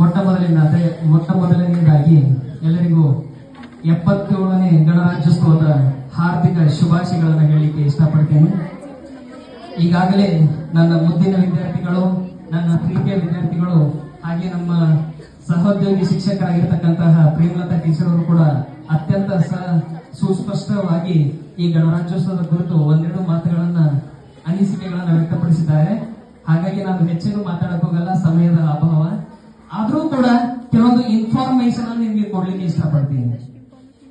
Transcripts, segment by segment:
ಮೊಟ್ಟ ಮೊದಲನೇದಾಗಿ ಎಲ್ಲರಿಗೂ 77ನೇ ಗಣರಾಜ್ಯೋತ್ಸವದ ಹಾರ್ದಿಕ ಶುಭಾಶಯಗಳನ್ನು ಹೇಳಲಿಕ್ಕೆ ಇಷ್ಟಪಡ್ತೇನೆ. ಈಗಾಗಲೇ ನನ್ನ ಮುದ್ದಿನ ವಿದ್ಯಾರ್ಥಿಗಳು, ನನ್ನ ಪ್ರೀತಿಯ ವಿದ್ಯಾರ್ಥಿಗಳು, ಹಾಗೆ ನಮ್ಮ ಸಹೋದ್ಯೋಗಿ ಶಿಕ್ಷಕರಾಗಿರ್ತಕ್ಕಂತಹ ಪ್ರೇಮಲತಾ ಟೀಚರ್ ಅವರು ಕೂಡ ಅತ್ಯಂತ ಸುಸ್ಪಷ್ಟವಾಗಿ ಈ ಗಣರಾಜ್ಯೋತ್ಸವದ ಕುರಿತು ಒಂದೆರಡು ಮಾತುಗಳನ್ನ ಅನಿಸಿಕೆಗಳನ್ನ ವ್ಯಕ್ತಪಡಿಸಿದ್ದಾರೆ. ಹಾಗಾಗಿ ನಾನು ಹೆಚ್ಚಿನ ಮಾತಾಡಕ್ ಹೋಗಲ್ಲ, ಸಮಯದ ಅಭಾವ. ಆದ್ರೂ ಕೂಡ ಕೆಲವೊಂದು ಇನ್ಫಾರ್ಮೇಶನ್ ಅನ್ನು ನಿಮ್ಗೆ ಕೊಡ್ಲಿಕ್ಕೆ ಇಷ್ಟಪಡ್ತೀನಿ.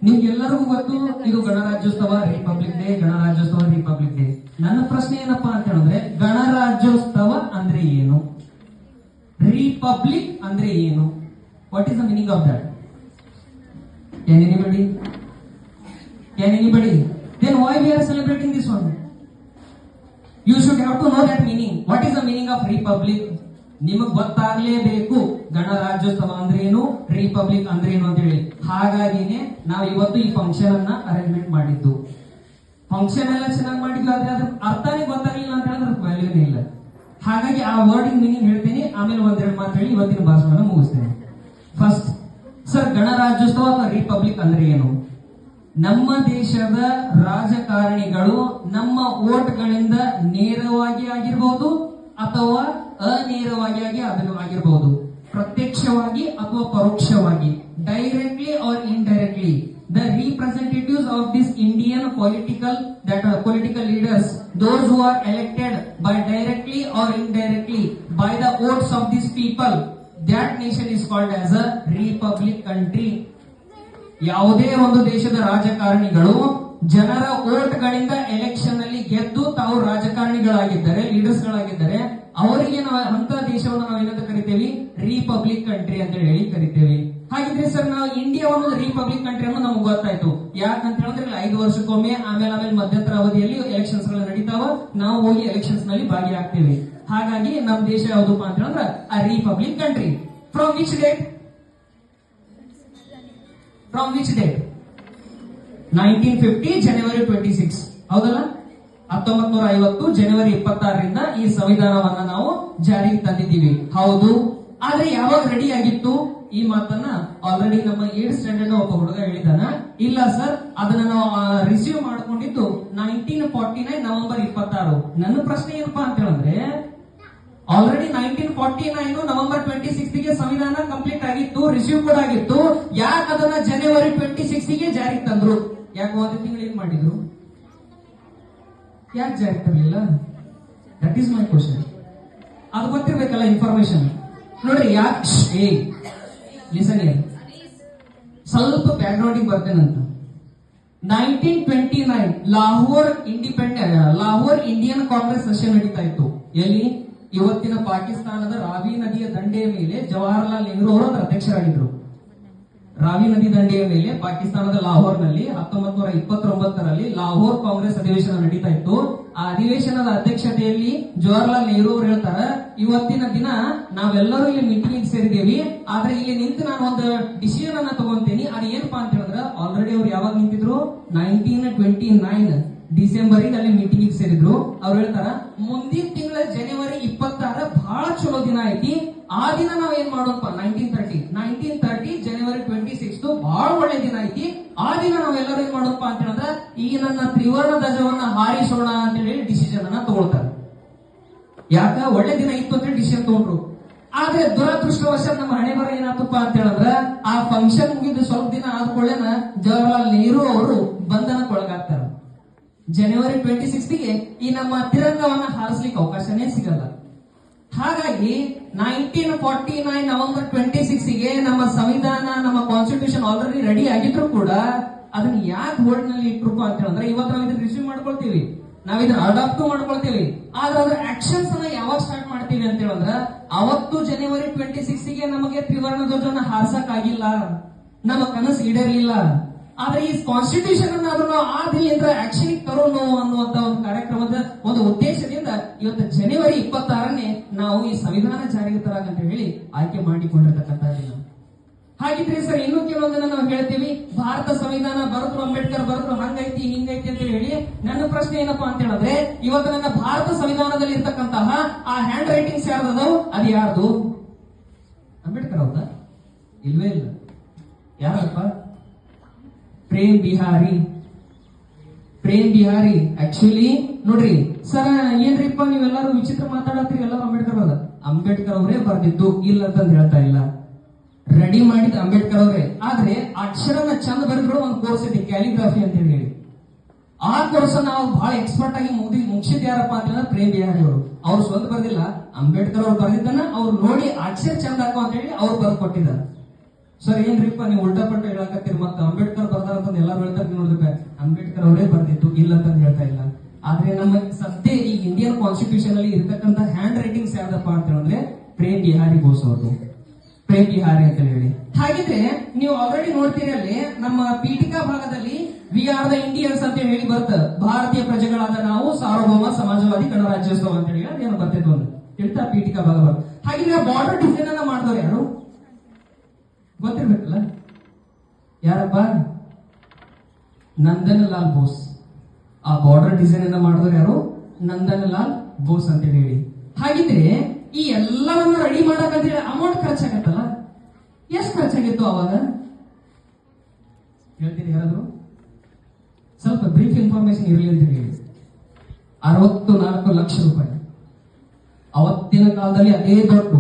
ನಿಮ್ಗೆಲ್ಲರಿಗೂ ಗೊತ್ತು, ಇದು ಗಣರಾಜ್ಯೋತ್ಸವ, ರಿಪಬ್ಲಿಕ್ ಡೇ, ಗಣರಾಜ್ಯೋತ್ಸವ, ರಿಪಬ್ಲಿಕ್ ಡೇ. ನನ್ನ ಪ್ರಶ್ನೆ ಏನಪ್ಪಾ ಅಂತ ಹೇಳಿದ್ರೆ, ಗಣರಾಜ್ಯೋತ್ಸವ ಅಂದ್ರೆ ಏನು, ರಿಪಬ್ಲಿಕ್ ಅಂದ್ರೆ ಏನು? What is the meaning of that? Can anybody? Then why we are celebrating this one? You should have to know that meaning. What is the meaning of republic? ನಿಮಗೆ ಗೊತ್ತಾಗಲೇಬೇಕು ಗಣರಾಜ್ಯೋತ್ಸವ ಅಂದ್ರೆ ಏನು, ರಿಪಬ್ಲಿಕ್ ಅಂದ್ರೆ ಏನು ಅಂತ ಹೇಳಿ. ಹಾಗಾಗಿನೇ ನಾವು ಇವತ್ತು ಈ ಫಂಕ್ಷನ್ ಅನ್ನ ಅರೇಂಜ್ಮೆಂಟ್ ಮಾಡಿದ್ದು. ಫಂಕ್ಷನ್ ಎಲ್ಲ ಚೆನ್ನಾಗಿ ಮಾಡಿದ್ವಿ, ಆದ್ರೆ ಅದ್ರ ಅರ್ಥನೇ ಗೊತ್ತಾಗಲಿಲ್ಲ ಅಂತ ಹೇಳಿದ್ರೆ ವ್ಯಾಲ್ಯೂನೇ ಇಲ್ಲ. ಹಾಗಾಗಿ ಆ ವರ್ಡಿಂಗ್ ಮೀನಿಂಗ್ ಹೇಳ್ತೀನಿ, ಆಮೇಲೆ ಒಂದೆರಡು ಮಾತು ಹೇಳಿ ಇವತ್ತಿನ ಭಾಷಣ ಮುಗಿಸ್ತೇನೆ. ಫಸ್ಟ್, ಸರ್, ಗಣರಾಜ್ಯೋತ್ಸವ ಅಥವಾ ರಿಪಬ್ಲಿಕ್ ಅಂದ್ರೆ ಏನು? ನಮ್ಮ ದೇಶದ ರಾಜಕಾರಣಿಗಳು ನಮ್ಮ ವೋಟ್ಗಳಿಂದ ನೇರವಾಗಿ ಆಗಿರಬಹುದು ಅಥವಾ ಅನೇರವಾಗಿ ಆಗಿರಬಹುದು, ಪ್ರತ್ಯಕ್ಷವಾಗಿ ಅಥವಾ ಪರೋಕ್ಷವಾಗಿ, directly R indirectly. The representatives of this Indian political leaders, those who are elected by directly or indirectly by the votes of these people, that nation is called as a republic country. ಯಾವುದೇ ಒಂದು ದೇಶದ ರಾಜಕಾರಣಿಗಳು ಜನರ ವೋಟ್ಗಳಿಂದ election ಅಲ್ಲಿ ಗೆದ್ದು ತಾವು ರಾಜಕಾರಣಿಗಳಾಗಿದ್ದಾರೆ, leaders ಗಳಾಗಿದ್ದಾರೆ, ಅವರಿಗೆ ನಾವು ಅಂತ ದೇಶವನ್ನು ನಾವು ಏನಂತ ಕರಿತೇವೆ? ರಿಪಬ್ಲಿಕ್ ಕಂಟ್ರಿ ಅಂತ ಹೇಳಿ ಕರಿತೇವೆ. ಹಾಗಿದ್ರೆ ಸರ್, ನಾವು ಇಂಡಿಯಾವನ್ನು ರಿಪಬ್ಲಿಕ್ ಕಂಟ್ರಿ ಅನ್ನೋದು ನಮ್ಗೆ ಗೊತ್ತಾಯ್ತು. ಯಾಕಂತ ಹೇಳಿದ್ರೆ 5 ವರ್ಷಕ್ಕೊಮ್ಮೆ, ಆಮೇಲೆ ಮಧ್ಯಂತರ ಅವಧಿಯಲ್ಲಿ ಎಲೆಕ್ಷನ್ಸ್ ಗಳು ನಡೀತಾವ, ನಾವು ಹೋಗಿ ಎಲೆಕ್ಷನ್ಸ್ ನಲ್ಲಿ ಭಾಗಿಯಾಗ್ತೇವೆ. ಹಾಗಾಗಿ ನಮ್ಮ ದೇಶ ಯಾವುದಪ್ಪ ಅಂತ ಹೇಳಿದ್ರೆ ಆ republic country. From which date? 1950 ಜನವರಿ 26, ಹೌದಲ್ಲ? 1950 ಜನವರಿ 26ರಿಂದ ಈ ಸಂವಿಧಾನವನ್ನ ನಾವು ಜಾರಿಗೆ ತಂದಿದ್ದೀವಿ, ಹೌದು. ಆದ್ರೆ ಯಾವಾಗ ರೆಡಿ ಆಗಿತ್ತು? ಈ ಮಾತನ್ನ ಆಲ್ರೆಡಿ ನಮ್ಮ 8th ಸ್ಟ್ಯಾಂಡರ್ಡ್ ಒಬ್ಬ ಹುಡುಗ ಹೇಳಿದಾನ. ಇಲ್ಲ ಸರ್, ಅದನ್ನ ನಾವು ರಿಸೀವ್ ಮಾಡ್ಕೊಂಡಿದ್ದು 1949 ನವೆಂಬರ್ 26. ನನ್ನ ಪ್ರಶ್ನೆ ಏನಪ್ಪಾ ಅಂತ ಹೇಳಿದ್ರೆ, ಆಲ್ರೆಡಿ 1949 ನವೆಂಬರ್ 26ಗೆ ಸಂವಿಧಾನ ಕಂಪ್ಲೀಟ್ ಆಗಿತ್ತು, ರಿಸೀವ್ ಕೂಡ ಆಗಿತ್ತು. ಯಾಕೆ ಅದನ್ನ ಜನವರಿ 26ಗೆ ಜಾರಿಗೆ ತಂದ್ರು? ಯಾಕೆ ಒಂದು ತಿಂಗಳು ಏನ್ ಮಾಡಿದ್ರು? ಯಾಕೆ ಜಾರಿಗೆ ತರಲಿಲ್ಲ? That is my question. ಅದು ಗೊತ್ತಿರ್ಬೇಕಲ್ಲ ಇನ್ಫಾರ್ಮೇಶನ್. ನೋಡ್ರಿ, ಯಾಕೆ ಲಿಸನ್, ಸ್ವಲ್ಪ ಬ್ಯಾಕ್ ಗ್ರೌಂಡಿಗೆ ಬರ್ತೇನಂತ. 1929 ಲಾಹೋರ್ ಇಂಡಿಯನ್ ಕಾಂಗ್ರೆಸ್ ಸೆಷನ್ ನಡೀತಾ ಇತ್ತು. ಎಲ್ಲಿ? ಇವತ್ತಿನ ಪಾಕಿಸ್ತಾನದ ರಾವಿ ನದಿಯ ದಂಡೆಯ ಮೇಲೆ ಜವಾಹರ್ಲಾಲ್ ನೆಹರು ಅವರು ಅದರ ಅಧ್ಯಕ್ಷರಾಗಿದ್ರು. ರಾವಿ ನದಿ ದಂಡೆಯ ಮೇಲೆ ಪಾಕಿಸ್ತಾನದ ಲಾಹೋರ್ನಲ್ಲಿ 1929ರಲ್ಲಿ ಲಾಹೋರ್ ಕಾಂಗ್ರೆಸ್ ಅಧಿವೇಶನ ನಡೀತಾ ಇತ್ತು. ಆ ಅಧಿವೇಶನದ ಅಧ್ಯಕ್ಷತೆಯಲ್ಲಿ ಜವಾಹರ್ಲಾಲ್ ನೆಹರು ಅವರು ಹೇಳ್ತಾರ, ಇವತ್ತಿನ ದಿನ ನಾವೆಲ್ಲರೂ ಇಲ್ಲಿ ಮೀಟಿಂಗ್ ಸೇರಿದೇವಿ, ಆದ್ರೆ ಇಲ್ಲಿ ನಿಂತು ನಾನು ಒಂದು ಡಿಸಿಷನ್ ಅನ್ನ ತಗೊಂತೀನಿ. ಅದು ಏನಪ್ಪಾ ಅಂತ ಹೇಳಿದ್ರೆ, ಆಲ್ರೆಡಿ ಅವ್ರು ಯಾವಾಗ ನಿಂತಿದ್ರು? 1929 ಡಿಸೆಂಬರಿಗೆ ಅಲ್ಲಿ ಮೀಟಿಂಗ್ ಸೇರಿದ್ರು. ಅವ್ರು ಹೇಳ್ತಾರ, ಮುಂದಿನ ತಿಂಗಳ ಜನವರಿ 26 ಬಹಳ ಚಲೋ ದಿನ ಐತಿ, ಆ ದಿನ ನಾವ್ ಏನ್ ಮಾಡೋದಪ್ಪ? 1930 ಜನವರಿ 26 ಬಹಳ ಒಳ್ಳೆ ದಿನ ಐತಿ, ಆ ದಿನ ನಾವೆಲ್ಲರೂ ಏನ್ ಮಾಡೋದಪ್ಪ ಅಂತ ಹೇಳಿದ್ರೆ, ಈ ನನ್ನ ತ್ರಿವರ್ಣ ಧ್ವಜವನ್ನ ಹಾರಿಸೋಣ ಅಂತ ಹೇಳಿ ಡಿಸಿಷನ್ ಅನ್ನ ತಗೊಳ್ತಾರೆ. ಯಾಕ? ಒಳ್ಳೆ ದಿನ ಇತ್ತು ಅಂತ ಹೇಳಿ ಡಿಸಿಷನ್ ತಗೊಂಡ್ರು. ಆದ್ರೆ ದುರದೃಷ್ಟವಶ ನಮ್ಮ ಹಣೆ ಬರ ಏನಾತಪ್ಪ ಅಂತ ಹೇಳಿದ್ರೆ, ಆ ಫಂಕ್ಷನ್ ಮುಗಿದು ಸ್ವಲ್ಪ ದಿನ ಆದ್ಕೊಳ್ಳೇನ ಜವಾಹರ್ಲಾಲ್ ನೆಹರು ಅವರು ಬಂಧನಕ್ಕೊಳಗಾಗ್ತಾರೆ. ಜನವರಿ 26ಗೆ ಈ ನಮ್ಮ ತಿರಂಗವನ್ನ ಹಾರಿಸ್ಲಿಕ್ಕೆ ಅವಕಾಶನೇ ಸಿಗಲ್ಲ. ಹಾಗಾಗಿ 1949 ನವೆಂಬರ್ 26ಗೆ ನಮ್ಮ ಸಂವಿಧಾನ, ನಮ್ಮ ಕಾನ್ಸ್ಟಿಟ್ಯೂಷನ್ ಆಲ್ರೆಡಿ ರೆಡಿ ಆಗಿದ್ರು ಕೂಡ ಅದನ್ನ ಯಾಕೆ ಹೋಲ್ಡ್ ನಲ್ಲಿ ಇಟ್ರು ಅಂತ ಹೇಳಿದ್ರೆ, ಇವತ್ತು ನಾವು ಇದನ್ನ ರಿಸೀವ್ ಮಾಡ್ಕೊಳ್ತೀವಿ, ನಾವ್ ಇದನ್ನ ಅಡಾಪ್ಟ್ ಮಾಡ್ಕೊಳ್ತೀವಿ, ಆದ್ರೆ ಅದ್ರ ಆಕ್ಷನ್ಸ್ ಅನ್ನ ಯಾವಾಗ ಸ್ಟಾರ್ಟ್ ಮಾಡ್ತೀವಿ ಅಂತ ಹೇಳಿದ್ರೆ, ಅವತ್ತು ಜನವರಿ 26ಗೆ ನಮಗೆ ತ್ರಿವರ್ಣ ಧ್ವಜವನ್ನ ಹಾರಿಸಕ್ ಆಗಿಲ್ಲ, ನಮ್ಮ ಕನಸು ಈಡೇರಲಿಲ್ಲ. ಆದ್ರೆ ಈ ಕಾನ್ಸ್ಟಿಟ್ಯೂಷನ್ ಅನ್ನಾದ್ರೂ ನಾವು ಆ ದಿನದಿಂದ ಆಕ್ಷನ್ ತರೋನು ಅನ್ನುವಂತ ಒಂದು ಕಾರ್ಯಕ್ರಮದ ಒಂದು ಉದ್ದೇಶದಿಂದ ಇವತ್ತು ಜನವರಿ 26ನೇ ನಾವು ಈ ಸಂವಿಧಾನ ಜಾರಿಗೆ ತರಾಗಂತ ಹೇಳಿ ಆಯ್ಕೆ ಮಾಡಿಕೊಂಡಿರ್ತಕ್ಕಂಥ ದಿನ. ಹಾಗಿದ್ರೆ ಸರ್ ಇನ್ನೂ ಕೆಲವೊಂದನ್ನ ನಾವು ಹೇಳ್ತೀವಿ, ಭಾರತ ಸಂವಿಧಾನ ಬರೆದ್ರು ಅಂಬೇಡ್ಕರ್ ಬರೆದ್ರು ಹಂಗೈತಿ ಹಿಂಗೈತಿ ಅಂತ ಹೇಳಿ. ನನ್ನ ಪ್ರಶ್ನೆ ಏನಪ್ಪಾ ಅಂತ ಹೇಳಿದ್ರೆ, ಇವತ್ತು ನನ್ನ ಭಾರತ ಸಂವಿಧಾನದಲ್ಲಿ ಇರ್ತಕ್ಕಂತಹ ಆ ಹ್ಯಾಂಡ್ ರೈಟಿಂಗ್ಸ್ ಯಾರ್ದವು? ಅದು ಯಾರ್ದು? ಅಂಬೇಡ್ಕರ್ ಹೌದಾ? ಇಲ್ವೇ ಇಲ್ಲ. ಯಾರಪ್ಪ? ಪ್ರೇಮ್ ಬಿಹಾರಿ. ಪ್ರೇಮ್ ಬಿಹಾರಿ. ಆಕ್ಚುಲಿ ನೋಡ್ರಿ ಸರ್, ಏನ್ರಿಪ್ಪ ನೀವೆಲ್ಲರೂ ವಿಚಿತ್ರ ಮಾತಾಡತ್ರಿ, ಎಲ್ಲರೂ ಅಂಬೇಡ್ಕರ್ ಅದ. ಅಂಬೇಡ್ಕರ್ ಅವರೇ ಬರ್ದಿದ್ದು, ಇಲ್ಲ ಅಂತಂದು ಹೇಳ್ತಾ ಇಲ್ಲ. ರೆಡಿ ಮಾಡಿದ ಅಂಬೇಡ್ಕರ್ ಅವರೇ. ಆದ್ರೆ ಅಕ್ಷರನ ಚಂದ ಬರೆದ್ರು ಒಂದು ಕೋರ್ಸ್ ಇದೆ, ಕ್ಯಾಲಿಗ್ರಾಫಿ ಅಂತ ಹೇಳಿ. ಆ ಕೋರ್ಸ್ ನಾವು ಬಹಳ ಎಕ್ಸ್ಪರ್ಟ್ ಆಗಿ ಮುಗಿಸಿದ್ ಯಾರಪ್ಪ ಅಂತಂದ್ರೆ ಪ್ರೇಮ್ ಬಿಹಾರಿ ಅವರು. ಅವ್ರು ಸ್ವಂತ ಬರ್ದಿಲ್ಲ, ಅಂಬೇಡ್ಕರ್ ಅವ್ರು ಬರ್ದಿದ್ದನ್ನ ಅವ್ರು ನೋಡಿ ಅಕ್ಷರ ಚಂದ ಹಾಕೋ ಅಂತ ಹೇಳಿ ಅವ್ರು ಬರ್ದು ಕೊಟ್ಟಿದ್ದಾರೆ. ಸರ್ ಏನ್ರಿಪ್ಪ ನೀವು ಉಲ್ಟಾ ಪಲ್ಟ ಹೇಳಕತ್ತೀರಿ, ಮತ್ತೆ ಅಂಬೇಡ್ಕರ್ ಬರ್ದಾರ ಅಂತ ಎಲ್ಲರೂ ಹೇಳ್ತಾರೆ ನೋಡಿದ್ರೆ ಅಂಬೇಡ್ಕರ್ ಅವರೇ ಬರ್ದಿತ್ತು, ಇಲ್ಲ ಅಂತ ಹೇಳ್ತಾ ಇಲ್ಲ. ಆದ್ರೆ ನಮ್ಮ ಸದ್ಯ ಈ ಇಂಡಿಯನ್ ಕಾನ್ಸ್ಟಿಟ್ಯೂಷನ್ ಅಲ್ಲಿ ಇರತಕ್ಕಂತ ಹ್ಯಾಂಡ್ ರೈಟಿಂಗ್ಸ್ ಯಾವ್ದಪ್ಪ ಅಂತ ಹೇಳಿದ್ರೆ ಪ್ರೇಮ್ ಬಿಹಾರಿ ಬೋಸ್ ಅವ್ರದ್ದು, ಪ್ರೇಮ್ ಬಿಹಾರಿ ಅಂತ ಹೇಳಿ. ಹಾಗಿದ್ರೆ ನೀವು ಆಲ್ರೆಡಿ ನೋಡ್ತೀರಿ ಅಲ್ಲಿ ನಮ್ಮ ಪೀಠಿಕಾ ಭಾಗದಲ್ಲಿ ವಿ ಆರ್ ದ ಇಂಡಿಯನ್ಸ್ ಅಂತ ಹೇಳಿ ಬರ್ತ, ಭಾರತೀಯ ಪ್ರಜೆಗಳಾದ ನಾವು ಸಾರ್ವಭೌಮ ಸಮಾಜವಾದಿ ಗಣರಾಜ್ಯೋತ್ಸವ ಅಂತ ಹೇಳಿ ಅದೇನು ಬರ್ತಿತ್ತು ಒಂದು ಹೇಳ್ತಾ ಪೀಠಿಕಾ ಭಾಗ ಬರ್ತ. ಹಾಗಿದ್ರೆ ಬಾರ್ಡರ್ ಡಿಸೈನ್ ಅನ್ನ ಮಾಡಿದವ್ರು ಯಾರು ಗೊತ್ತಿರ್ಬೇಕಲ್ಲ? ಯಾರಪ್ಪ? ನಂದನ್ ಲಾಲ್ ಬೋಸ್. ಆ ಬಾರ್ಡರ್ ಡಿಸೈನ್ ಅನ್ನ ಮಾಡಿದವ್ರು ಯಾರು? ನಂದನ್ ಲಾಲ್ ಬೋಸ್ ಅಂತ ಹೇಳಿ. ಹಾಗಿದ್ರೆ ಈ ಎಲ್ಲವನ್ನ ರೆಡಿ ಮಾಡಕಂದ್ರೆ ಅಮೌಂಟ್ ಖರ್ಚಾಗತ್ತಲ್ಲ, ಎಷ್ಟು ಖರ್ಚಾಗಿತ್ತು ಅವಾಗ ಹೇಳ್ತೀನಿ? ಯಾರಾದ್ರು ಸ್ವಲ್ಪ ಬ್ರೀಫ್ ಇನ್ಫಾರ್ಮೇಶನ್ ಇರಲಿ ಅಂತ ಹೇಳಿ. 64 ಲಕ್ಷ ರೂಪಾಯಿ ಅವತ್ತಿನ ಕಾಲದಲ್ಲಿ ಅದೇ ದೊಡ್ಡ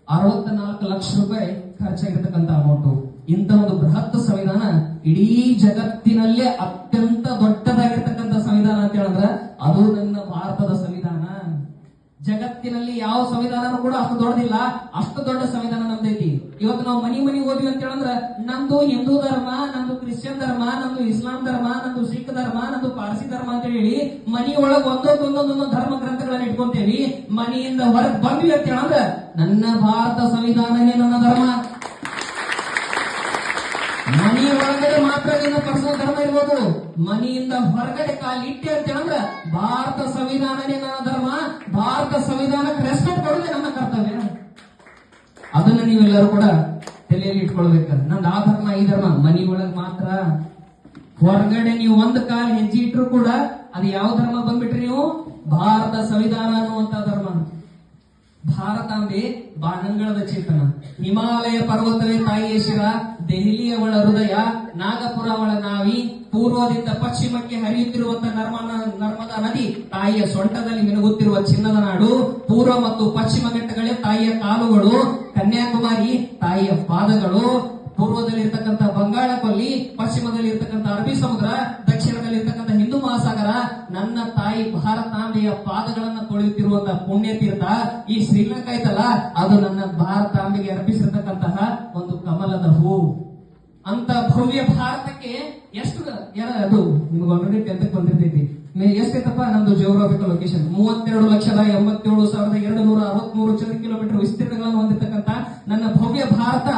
64 ಲಕ್ಷ ರೂಪಾಯಿ ಖರ್ಚಾಗಿರ್ತಕ್ಕಂಥ ಅಮೌಂಟ್. ಇಂಥ ಒಂದು ಬೃಹತ್ ಸಂವಿಧಾನ ಇಡೀ ಜಗತ್ತಿನಲ್ಲೇ ಅತ್ಯಂತ ದೊಡ್ಡದಾಗಿರ್ತಕ್ಕಂಥ ಸಂವಿಧಾನ ಅಂತ ಹೇಳಿದ್ರೆ ಅದು ನನ್ನ ಭಾರತದ ಸಂವಿಧಾನ. ಜಗತ್ತಿನಲ್ಲಿ ಯಾವ ಸಂವಿಧಾನನೂ ಕೂಡ ಅಷ್ಟು ದೊಡ್ಡದಿಲ್ಲ, ಅಷ್ಟು ದೊಡ್ಡ ಸಂವಿಧಾನ ನಮ್ದೈತಿ. ಇವತ್ತು ನಾವು ಮನಿ ಓದಿವಿ ಅಂತ ಹೇಳಿದ್ರೆ ನಮ್ದು ಹಿಂದೂ ಧರ್ಮ, ನಮ್ದು ಕ್ರಿಶ್ಚಿಯನ್ ಧರ್ಮ, ನಮ್ದು ಇಸ್ಲಾಂ ಧರ್ಮ, ನಮ್ದು ಸಿಖ್ ಧರ್ಮ, ನಮ್ದು ಪಾರ್ಸಿ ಧರ್ಮ ಅಂತ ಹೇಳಿ ಮನಿ ಒಳಗೆ ಒಂದೊಂದೊಂದೊಂದೊಂದು ಧರ್ಮ ಗ್ರಂಥಗಳನ್ನ ಇಟ್ಕೊಂತೇವಿ. ಮನೆಯಿಂದ ಹೊರಗೆ ಬಂದ್ವಿ ಅಂತ ಹೇಳಿದ್ರೆ ನನ್ನ ಭಾರತ ಸಂವಿಧಾನನೇ ನನ್ನ ಧರ್ಮ. ಮನಿ ಒಳಗಡೆ ಮಾತ್ರ ನಿನ್ನ ಪರ್ಸನಲ್ ಧರ್ಮ ಇರ್ಬೋದು, ಮನೆಯಿಂದ ಹೊರಗಡೆ ಕಾಲಿಟ್ಟೆ ಅಂತ ಹೇಳಿದ್ರೆ ಭಾರತ ಸಂವಿಧಾನನೇ ನನ್ನ ಧರ್ಮ. ಭಾರತ ಸಂವಿಧಾನಕ್ಕೆ ರೆಸ್ಪೆಕ್ಟ್ ಕೊಡೋದೇ ನನ್ನ ಕರ್ತವ್ಯ. ಅದನ್ನ ನೀವೆಲ್ಲರೂ ಕೂಡ ತಲೆಯಲ್ಲಿ ಇಟ್ಕೊಳ್ಬೇಕು. ನಂದು ಆ ಧರ್ಮ ಈ ಧರ್ಮ, ಮನಿ ಒಳಗೆ ಮಾತ್ರ. ಹೊರಗಡೆ ನೀವು ಒಂದು ಕಾಲ ಹೆಜ್ಜೆ ಇಟ್ರು ಕೂಡ ಅದು ಯಾವ ಧರ್ಮ ಬಂದ್ಬಿಟ್ರಿ ನೀವು? ಭಾರತ ಸಂವಿಧಾನ ಅನ್ನುವಂತ ಧರ್ಮ. ಭಾರತಾಂಬೆ ಬಾನಂಗಳದ ಚೇತನ, ಹಿಮಾಲಯ ಪರ್ವತವೇ ತಾಯಿಯ ಶಿರ, ದೆಹಲಿ ಅವಳ ಹೃದಯ, ನಾಗಪುರ ಅವಳ ನಾವಿ, ಪೂರ್ವದಿಂದ ಪಶ್ಚಿಮಕ್ಕೆ ಹರಿಯುತ್ತಿರುವಂತಹ ನರ್ಮದಾ ನದಿ ತಾಯಿಯ ಸೊಂಟದಲ್ಲಿ ಮಿನುಗುತ್ತಿರುವ ಚಿನ್ನದ ನಾಡು, ಪೂರ್ವ ಮತ್ತು ಪಶ್ಚಿಮ ಘಟ್ಟಗಳೇ ತಾಯಿಯ ಕಾಲುಗಳು, ಕನ್ಯಾಕುಮಾರಿ ತಾಯಿಯ ಪಾದಗಳು, ಪೂರ್ವದಲ್ಲಿ ಇರ್ತಕ್ಕಂಥ ಬಂಗಾಳ ಕೊಲ್ಲಿ, ಪಶ್ಚಿಮದಲ್ಲಿ ಇರ್ತಕ್ಕಂಥ ಅರಬ್ಬಿ ಸಮುದ್ರ, ದಕ್ಷಿಣದಲ್ಲಿ ಇರ್ತಕ್ಕಂಥ ಹಿಂದೂ ಮಹಾಸಾಗರ, ನನ್ನ ತಾಯಿ ಭಾರತಾಂಬೆಯ ಪಾದಗಳನ್ನ ತೊಳೆಯುತ್ತಿರುವಂತಹ ಪುಣ್ಯ ತೀರ್ಥ ಈ ಶ್ರೀಲಂಕಾ ಐತಲ್ಲ, ಅದು ನನ್ನ ಭಾರತಾಂಬೆಗೆ ಅರ್ಪಿಸಿರ್ತಕ್ಕಂತಹ ಒಂದು ಕಮಲದ ಹೂ. ಅಂತ ಭವ್ಯ ಭಾರತಕ್ಕೆ ಎಷ್ಟು ಅದು ನಿಮ್ಗೆ ಆಲ್ರೆಡಿ 10ಕ್ಕೆ ಬಂದಿರ್ತೈತಿ. ಎಷ್ಟೈತಪ್ಪ ನಮ್ದು ಜಿಯೋಗ್ರಾಫಿಕಲ್ ಲೊಕೇಶನ್? 32,87,263 ಚದರ ಕಿಲೋಮೀಟರ್ ವಿಸ್ತೀರ್ಣಗಳನ್ನು ಹೊಂದಿರತಕ್ಕಂತ ನನ್ನ ಭವ್ಯ ಭಾರತ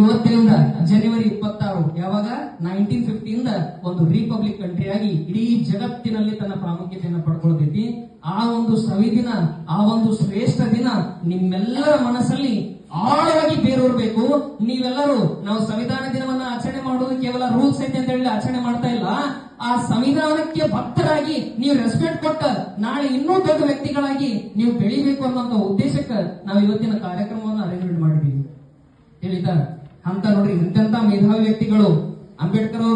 ಇವತ್ತಿನಿಂದ ಜನವರಿ 26 ಯಾವಾಗ 1950 ಒಂದು ರಿಪಬ್ಲಿಕ್ ಕಂಟ್ರಿ ಆಗಿ ಇಡೀ ಜಗತ್ತಿನಲ್ಲಿ ತನ್ನ ಪ್ರಾಮುಖ್ಯತೆಯನ್ನು ಪಡ್ಕೊಳ್ತೈತಿ. ಆ ಒಂದು ಸವಿದಿನ, ಆ ಒಂದು ಶ್ರೇಷ್ಠ ದಿನ ನಿಮ್ಮೆಲ್ಲರ ಮನಸ್ಸಲ್ಲಿ ಆಳವಾಗಿ ಬೇರೂರ್ಬೇಕು. ನೀವೆಲ್ಲರೂ ನಾವು ಸಂವಿಧಾನ ದಿನವನ್ನ ಆಚರಣೆ ಮಾಡೋದು ಕೇವಲ ರೂಲ್ಸ್ ಐತೆ ಅಂತ ಹೇಳಿ ಆಚರಣೆ ಮಾಡ್ತಾ ಇಲ್ಲ. ಆ ಸಂವಿಧಾನಕ್ಕೆ ಭಕ್ತರಾಗಿ ನೀವು ರೆಸ್ಪೆಕ್ಟ್ ಕೊಟ್ಟ ನಾಳೆ ಇನ್ನೂ ದೊಡ್ಡ ವ್ಯಕ್ತಿಗಳಾಗಿ ನೀವು ಬೆಳಿಬೇಕು ಅನ್ನೋ ಉದ್ದೇಶಕ್ಕೆ ನಾವು ಇವತ್ತಿನ ಕಾರ್ಯಕ್ರಮವನ್ನು ಅರೇಂಜ್ಮೆಂಟ್ ಮಾಡಿದೀವಿ. ಹೇಳಿದ ಅಂತ ನೋಡ್ರಿ, ಇಂತೆಂತ ಮೇಧಾವಿ ವ್ಯಕ್ತಿಗಳು ಅಂಬೇಡ್ಕರ್ ಅವರು